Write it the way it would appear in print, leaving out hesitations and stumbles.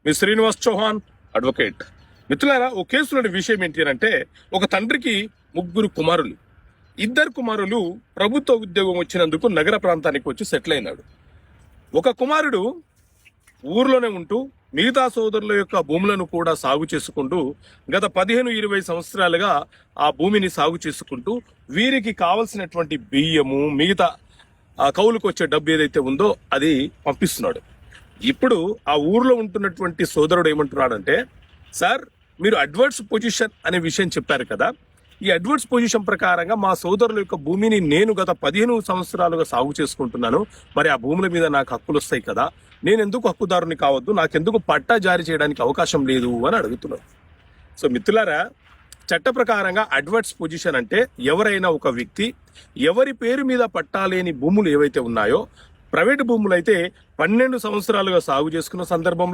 మీ Srinivas Chauhan advocate. మిత్రులారా, ఓ కేసులోని విషయం ఏంటి అంటే, ఒక తండ్రికి 3 కుమారులు. 2 కుమారులు ప్రభుత్వ ఉద్యోగం వచ్చినందుకు నగర ప్రాంతానికి వచ్చి సెటిల్ అయినాడు. ఒక కుమారుడు ఊర్లోనే ఉంటూ మిగతా సోదరుల యొక్క భూములను కూడా సాగు చేసుకుంటూ గత 15-20 సంవత్సరాలుగా ఆ భూమిని సాగు చేసుకుంటూ వీరికి కావలసినటువంటి బియ్యము, మిగతా కౌలుకు వచ్చే డబ్బు ఏదైతే ఉందో అది పంపిస్తున్నాడు. ఇప్పుడు ఆ ఊర్లో ఉంటున్నటువంటి సోదరుడు ఏమంటున్నాడంటే, సార్ మీరు అడ్వర్స్ పొజిషన్ అనే విషయం చెప్పారు కదా, ఈ అడ్వర్స్ పొజిషన్ ప్రకారంగా మా సోదరుల యొక్క భూమిని నేను గత 15 సంవత్సరాలుగా సాగు చేసుకుంటున్నాను, మరి ఆ భూముల మీద నాకు హక్కులు వస్తాయి కదా, నేను ఎందుకు హక్కుదారుని కావద్దు, నాకెందుకు పట్టా జారీ చేయడానికి అవకాశం లేదు అని అడుగుతున్నాను. సో మిత్రులారా, చట్ట ప్రకారంగా అడ్వర్స్ పొజిషన్ అంటే ఎవరైనా ఒక వ్యక్తి ఎవరి పేరు మీద పట్టా లేని భూములు ఏవైతే ఉన్నాయో, ప్రైవేటు భూములు అయితే 12 సంవత్సరాలుగా సాగు చేసుకున్న సందర్భంలో